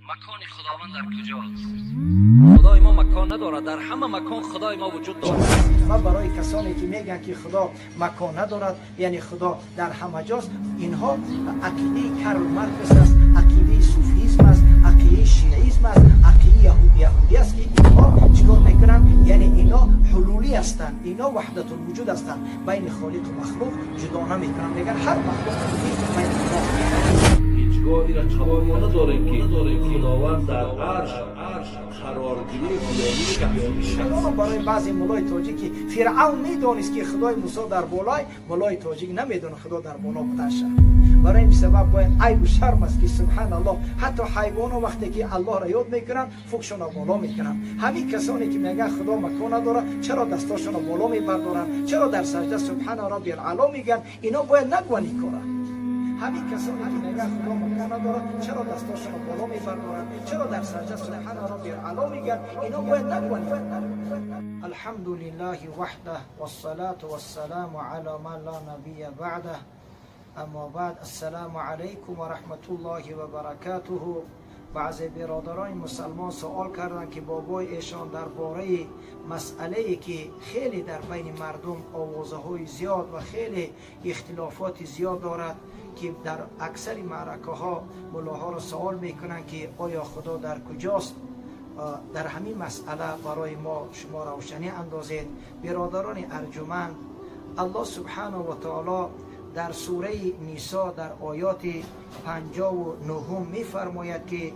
مکان خداوند در کجاست؟ خدای ما مکان ندارد، در همه مکان خدای ما وجود دارد. ما برای کسانی که میگن که خدا مکان ندارد یعنی خدا در همه جاست، اینها عقیده کرل مارکس است، عقیده صوفیسم است، عقیده شیعیسم است، عقیده یهودی است که اینها چیکار میکنن؟ یعنی اینا حلولی هستند، اینا وحدت الوجود هستند، بین خالق و مخلوق جدا نمیکنن، میگن هر مخلوق بین خدا. هیچگاهی را قبول نداریم که خداوند در عرش قرارگیری خدایی شخص. برای بعضی مولای تاجیکی فرعون میدونست که خدای موسی در بالای، مولای تاجیک نمیدونه خدا در بالا بودشه. برای این سبب باید عیب و شرم است که سبحان الله حتی حیوانات وقتی که الله را یاد میکنن فوقشون را بالا میکنن. همین کسانی که میگن خدا مکان نداره چرا دستاشون را بالا میبردارن؟ چرا در سجده سبحان ربی الاعلی میگن؟ اینا باید نگونی کنن. همین کسانی که میگن خدا مکان نداره چرا دستاشون رو بالا میبردارن؟ چرا در سجده سبحان ربی الاعلی میگن؟ اینا باید نگونی. الحمد لله وحده والصلاة والسلام على من لا نبی بعده. اما بعد، السلام علیکم و رحمت الله و برکاته. بعضی برادران مسلمان سوال کردند که بابای ایشان درباره مسئله که خیلی در بین مردم آوازهای زیاد و خیلی اختلافات زیاد دارد که در اکثر معرکه ها ملاها را سوال میکنن که آیا خدا در کجاست؟ در همین مسئله برای ما شما روشنی اندازید. برادران ارجمند، الله سبحانه و تعالی در سوره نساء در آیات 59 میفرماید که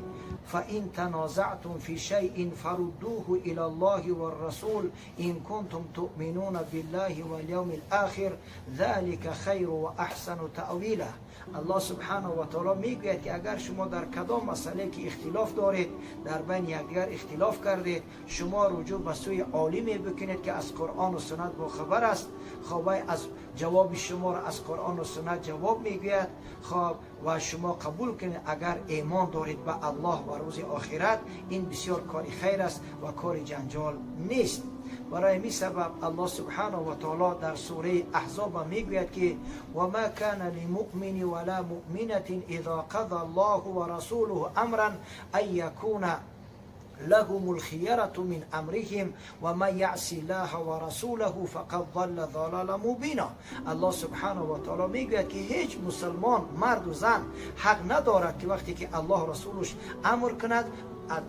فَإِن تَنَازَعْتُمْ فِي شَيْءٍ فَرُدُّوهُ إِلَى اللَّهِ وَالرَّسُولِ إِن كُنتُمْ تُؤْمِنُونَ بِاللَّهِ وَالْيَوْمِ الْآخِرِ ذَلِكَ خَيْرٌ وَأَحْسَنُ تَأْوِيلًا. الله سبحانه و تعالی میگوید که اگر شما در کدام مسئله که اختلاف دارید، در بین یکدیگر اختلاف کردید، شما رجوع به سوی عالمی بکنید که از قرآن و سنت با خبر است. خواب از جواب شما را از قرآن و سنت جواب میگوید، خواب و شما قبول کنید اگر ایمان دارید به الله و روز آخرت. این بسیار کار خیر است و کار جنجال نیست. برای می سبب الله سبحانه و تعالی در سوره احزاب میگوید که و ما کان للمؤمن ولا مؤمنة اذا قضى الله ورسوله امرا ان یکون لهم الخيرة من امرهم و من یعص الله و رسوله فقد ضل ضلالا مبینا. الله سبحانه و تعالی میگوید که هیچ مسلمان مرد و زن حق ندارد که وقتی که الله رسولش امر کند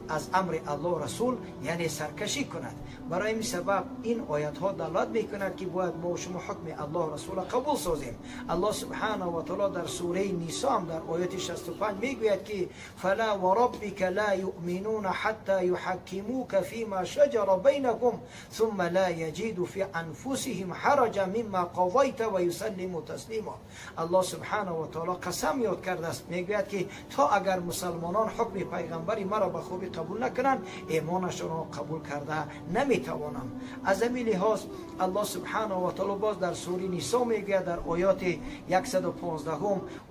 از امر الله و رسول یعنی سرکشی کند. برای این سبب این آیات ها دلالت میکند که باید ما و شما حکم الله و رسول قبول سازیم. الله سبحانه و تعالی در سوره نساء در آیات 65 میگوید که فلا وربک لا یؤمنون حتی یحکموک فیما شجر بینکم ثم لا یجدوا فی انفسهم حرجا مما قضیت و یسلموا تسلیما. الله سبحانه و تعالی قسم یاد کرده است، میگوید که تا اگر مسلمانان حکم پیغمبری مرا به خوبی قبول نکنن، ایمانشون را قبول کرده نمیتوانم. از همین لحاظ الله سبحانه و تعالی باز در سوره نساء میگه در آیات 115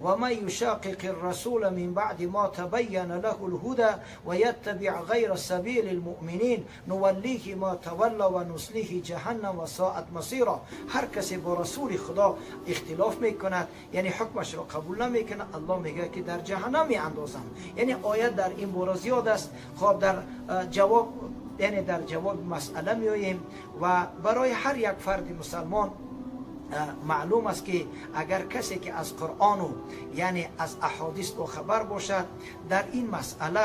و من یشاقق الرسول من بعد ما تبین له الهدى و یتبع غیر سبیل المؤمنین نولیه ما تولی و نصلیه جهنم و ساءت مصیرا. هر کسی با رسول خدا اختلاف میکند یعنی حکمش را قبول نمیکنه، الله میگه که در جهنم میاندازم. یعنی آیت در این باره زیاد است. خب در جواب یعنی در جواب مسئله میاییم و برای هر یک فرد مسلمان معلوم است که اگر کسی که از قرآن و یعنی از احادیث با خبر باشد در این مسئله،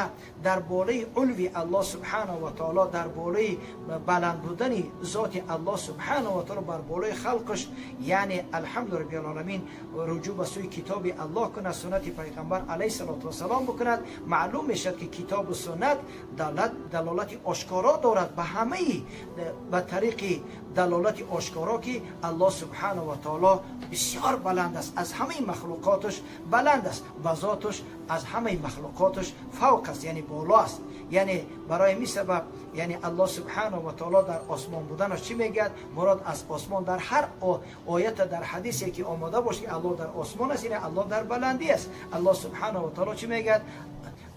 در بالای علوی الله سبحانه و تعالی، در بالای بلند بودن ذات الله سبحانه و تعالی بر بالای خلقش، یعنی الحمدلله العالمین رجوع به سوی کتاب الله کند، سنت پیغمبر علیه السلام بکند، معلوم میشد که کتاب و سنت دلالت آشکارا دارد به همه، به طریق دلالت آشکارا که الله سبحانه و تعالی بسیار بلند است، از همه مخلوقاتش بلند است، و ذاتش از همه مخلوقاتش فوق است یعنی بالا است. یعنی برای می سبب یعنی الله سبحانه و تعالی در آسمان بودنش چی میگه؟ مراد از آسمان در هر آیت در حدیثی که آماده باشه که الله در آسمان است یعنی الله در بلندی است. الله سبحانه و تعالی چی میگه؟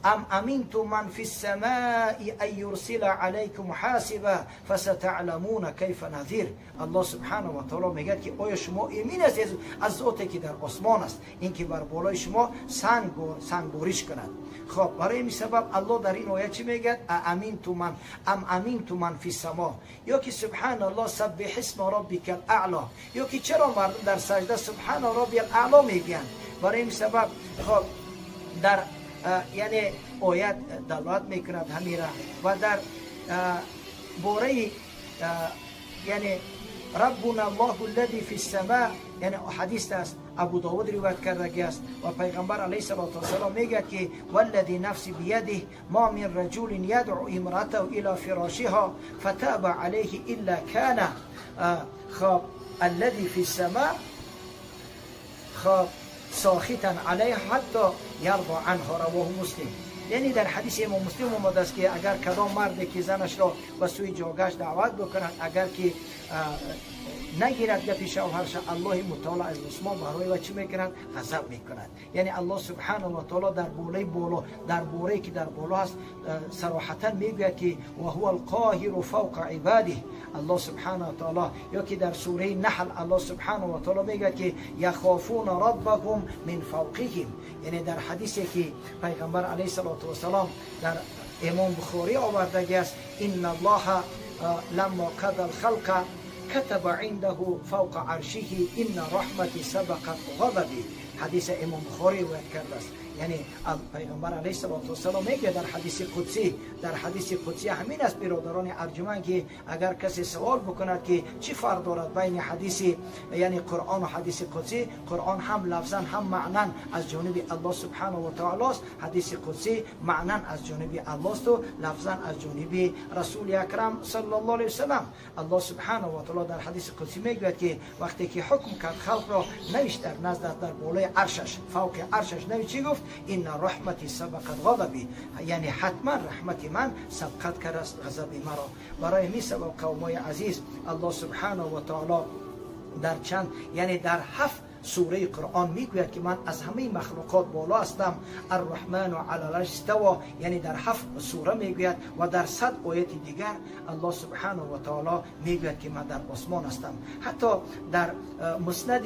ام امنتم من فی السماء ان یرسل علیکم حاسبا فستعلمون کیف نذیر. الله سبحانه و تعالی میگه که آیا شما ایمین است از ذاتی که در آسمان است، اینکه بر بالای شما سنگ بارش کند. خب برای این سبب الله در این آیه چی میگه؟ ام امنتم من فی السماء، یا که سبحان الله سبح اسم ربک الاعلی، یا که چرا مردم در سجده سبحان ربی الاعلی میگن؟ برای این سبب خب در یعنی آیت دلالت میکند همین را. و در باره یعنی ربنا الله الذي في السماء، یعنی حدیث است ابو داود روایت کرده است و پیغمبر علیه السلام میگه که والذی نفسی بیده ما من رجل یدعو امرأته الى فراشها فتاب علیه الا کان خب الذي في السماء خب ساخطا علیه حتی یرضى عنها. رواه مسلم. یعنی در حدیث امام مسلم اومده است که اگر کدام مردی که زنش را به سوی جاگش دعوت بکند، اگر که نگیرد گپ شوهرش، الله متعال از آسمان برای و چی میکند؟ غضب میکند. یعنی الله سبحانه و تعالی در بالای بالا، در باره که در بالا است، صراحتا میگه که و هو القاهر فوق عباده. الله سبحانه و تعالی، یا که در سوره نحل الله سبحانه و تعالی میگه که یخافون ربهم من فوقهم. یعنی در حدیثی که پیغمبر علیه السلام در امام بخاری آورده است ان الله لما قضى الخلق كتب عنده فوق عرشه ان رحمتي سبقت غضبي. حدیث امام بخاری روایت کرده است. یعنی پیغمبر علیه السلام میگه در حدیث قدسی همین است برادران ارجمند که اگر کسی سوال بکند که چی فرق دارد بین حدیث یعنی قرآن و حدیث قدسی، قرآن هم لفظا هم معنا از جانب الله سبحانه و تعالی است، حدیث قدسی معنا از جانب الله است و لفظا از جانب رسول اکرم صلی الله علیه و سلم. الله سبحانه و تعالی در حدیث قدسی میگه که وقتی که حکم کرد خلق را نوشت در نزد در بالای عرشش، فوق عرشش نوشت چی گفت؟ این رحمتی سبقت غضبی، یعنی حتما رحمت من سبقت کرده است غضب مرا. برای می سبب قومای عزیز الله سبحانه و تعالی در چند یعنی در 7 سوره قرآن میگوید که من از همه مخلوقات بالا هستم. الرحمن علی العرش استوى، یعنی در 7 سوره میگوید و در 100 آیت دیگر الله سبحانه و تعالی میگوید که من در آسمان هستم. حتی در مسند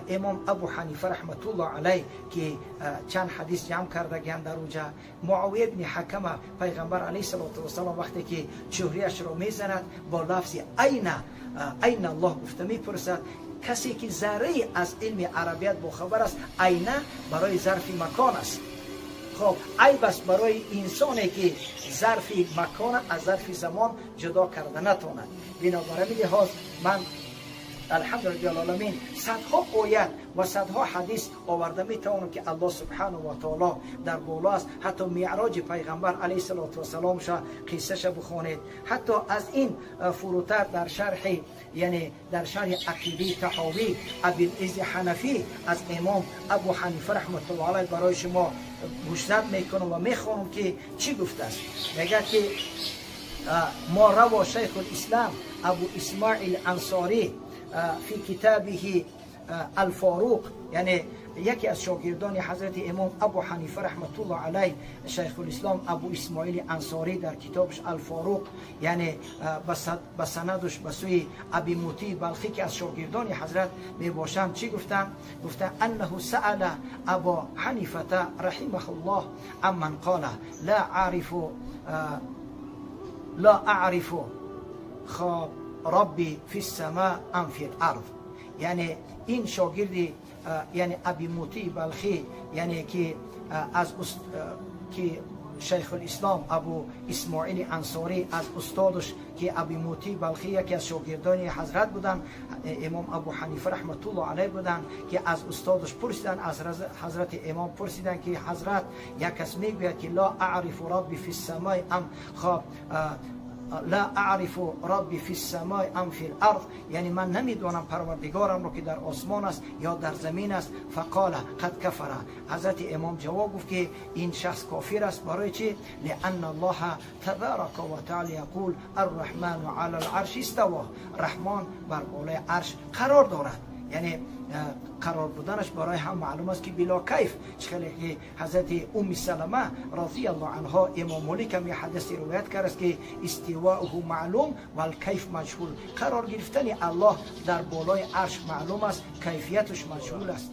امام ابو حنیفه رحمت الله علیه که چند حدیث جمع کرده در اونجا، معاویه بن حکم پیغمبر علیه السلام وقتی که چهرهش را میزند با لفظ این الله گفته میپرسد. کسی که ذره از علم عربیت با خبر است، عینه برای ظرف مکان است. خب ای بس برای انسانی که ظرف مکان از ظرف زمان جدا کرده نتواند. بنابراین لحاظ من الحمدلله العالمین صدها آیت و صدها حدیث آورده میتوانم که الله سبحانه و تعالی در بالا است. حتی معراج پیغمبر علیه السلام قصه ش بخونید. حتی از این فروتر در شرح یعنی در شرح عقیده طحاوی ابوالعز حنفی از امام ابو حنیفه رحمت الله علیه برای شما گوشزد میکنم و میخوانم که چی گفته است. میگه که ما روى شیخ الاسلام ابو اسماعیل انصاری فی کتابه الفاروق، یعنی یکی از شاگردان حضرت امام ابو حنیفه رحمت الله علیه شیخ الاسلام ابو اسماعیل انصاری در کتابش الفاروق، یعنی به سندش به سوی ابی موتی بلخی که از شاگردان حضرت می باشند چی گفتن؟ گفتن انه سأل ابو حنیفه رحمه الله عمن قال لا اعرف خب ربی فی السماء ام فی الارض. یعنی این شاگردی یعنی ابی موتی بلخی، یعنی که از که شیخ الاسلام ابو اسماعیل انصاری از استادش که ابی موتی بلخی یکی از شاگردان حضرت بودن، امام ابو حنیفه رحمت الله علیه بودن، که از استادش پرسیدن، از حضرت امام پرسیدن که حضرت یک کس میگوید که لا اعرف ربی فی السماء ام خب لا اعرف ربی فی السماء ام فی الارض، یعنی من نمیدونم پروردگارم رو که در آسمان است یا در زمین است. فقال قد کفر، حضرت امام جواب گفت که این شخص کافر است. برای چی؟ لان الله تبارک و تعالی یقول الرحمن علی العرش استوى، رحمان بر بالای عرش قرار دارد. یعنی قرار بودنش برای هم معلوم است که بلا کیف. خیلی که حضرت ام سلمه رضی الله عنها امام مالک هم حدیث روایت کرد است که استواءه معلوم و الکیف مجهول. قرار گرفتن الله در بالای عرش معلوم است، کیفیتش مجهول است.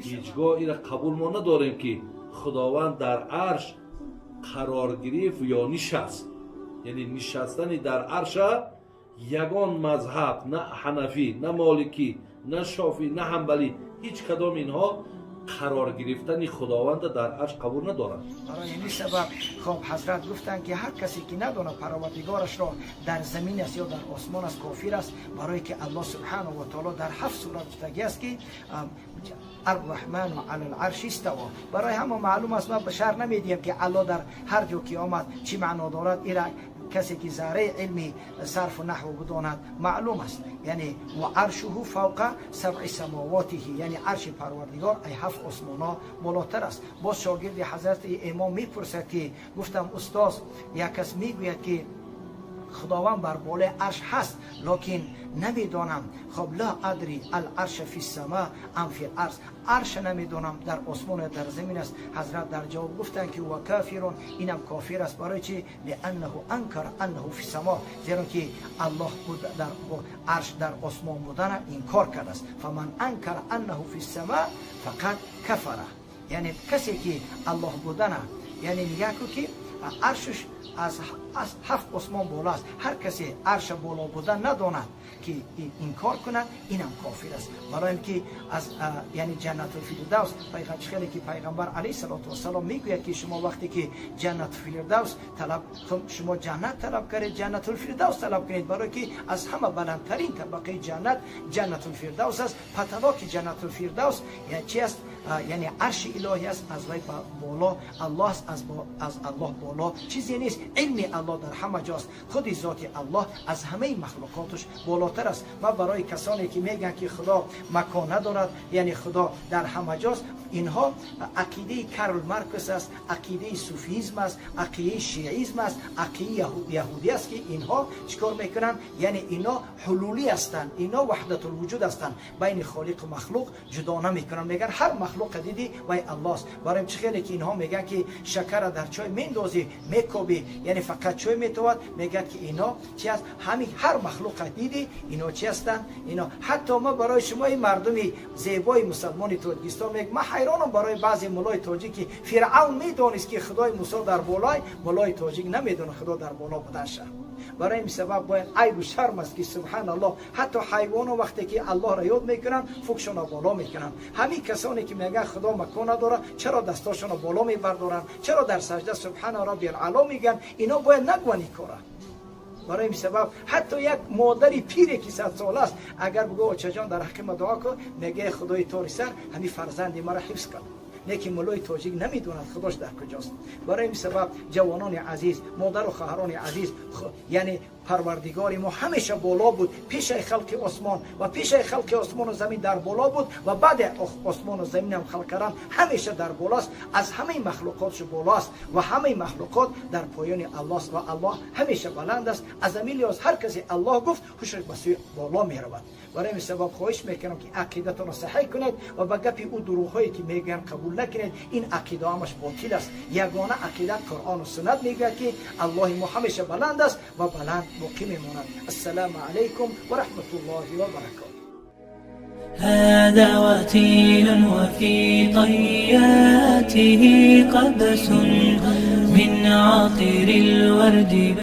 هیچگاه این قبول ما نداریم که خداوند در عرش قرار گرفت یا نشست. یعنی نشستن در عرش یگان مذهب، نه حنفی، نه مالکی، نه شافعی، نه حنبلی، هیچ کدام اینها قرار گرفتن خداوند در عرش قبول ندارند. برای این سبب خب حضرت گفتند که هر کسی که ندونه پروردگارش را در زمین است یا در آسمان است کافر است، برای که الله سبحانه و تعالی در 7 سوره گفته است که الرحمن علی العرش استوى. برای همه معلوم است، ما بشر نمیدیم که الله در هر جا که آمد چی معنا دارد. ایرا کسی که ذره علمی صرف و نحو بداند معلوم است. یعنی و عرشه فوق 7 سماواته، یعنی عرش پروردگار ای 7 آسمان بالاتر است. باز شاگرد حضرت امام میپرسد که گفتم استاد یک کس میگوید که خداوند بر بالای عرش هست لکن نمیدانم، خب لا ادری العرش فی السماء ام فی الارض، عرش نمیدانم در آسمان در زمین است. حضرت در جواب گفتند که و کافرون، اینم کافر است. برای چی؟ لانه انکر انه فی السماء، زیرا که الله بود در عرش در آسمان بودن انکار کرده است. فمن انکر انه فی السماء فقط کفر. یعنی کسی که الله بودن یعنی میگه که عرشش از 7 آسمان بالاست، هر کسی عرش بالا بودن نداند که انکار کند اینم کافر است. برای اینکه از یعنی جنت الفردوس خیلی که پیغمبر علیه السلام میگوید که شما وقتی که جنت الفردوس طلب، شما جنت طلب کنید، جنت الفردوس طلب کنید، برای که از همه بلندترین طبقه جنت الفردوس است. پتوا که جنت الفردوس یعنی چی است؟ یعنی عرش الهی است، از وی بالا الله است، از الله بالا چیزی نیست. علم الله در همه جاست، خود ذات الله از همه مخلوقاتش بالاتر است. ما برای کسانی که میگن که خدا مکان ندارد، یعنی خدا در همه جاست، اینها عقیده کارل مارکس است، عقیده صوفیسم است، عقیده شیعیسم است، عقیده یهودی است که اینها چیکار میکنن؟ یعنی اینا حلولی هستند، اینا وحدت الوجود هستند، بین خالق و مخلوق جدا نمیکنن. میگن هر مخلوق دیدی وای الله است. برای چه خیلی که اینها میگن که شکر در چای میندازی میکوبی، یعنی فقط چای میتواد، میگن که اینا چی است؟ همین هر مخلوق دیدی اینا چی هستند؟ اینا حتی ما برای شما این مردمی زیبای مسلمان تاجیکستان میگم، ما حیرانم برای بعضی مولای تاجیکی فرعون میدونست که خدای موسی در بالای، مولای تاجیک نمیدونه خدا در بالا بودنش. برای این سبب باید عیب و شرم است که سبحان الله حتی حیوان وقتی که الله را یاد میکنن فوقشون بالا میکنن. همین کسانی که میگن خدا مکان نداره چرا دستاشون بالا میبردارن، چرا در سجده سبحان ربی الاعلی میگن؟ اینا باید نگوانی کاره. برای این سبب حتی یک مادری پیری که 100 ساله است اگر بگو بچه جان در حق ما دعا کن، میگه خدای تو سر همین فرزند مرا حفظ کن. لیکن مولای تاجیک نمیدوند خداش در کجاست. برای این سبب جوانان عزیز، مادر و خواهران عزیز، یعنی پروردگار ما همیشه بالا بود، پیش خلق آسمان و پیش خلق آسمان و زمین در بالا بود و بعد آسمان و زمین هم خلق کردن همیشه در بالاست، از همه مخلوقاتش بالاست و همه مخلوقات در پایان الله است و الله همیشه بلند است. از زمین از هر کسی الله گفت خوشش به سوی بالا می رود. برای این سبب خواهش میکنم که عقیدتون را صحیح کنید و به گپ او دروغایی که میگن قبول نکنید. این عقیده همش باطل است. یگانه عقیده قرآن و سنت میگه که الله ما همیشه بلند است و بلند باقی میماند. السلام علیکم و رحمت الله و برکاته. هذا وتين وفي طياته قبس من عطر الورد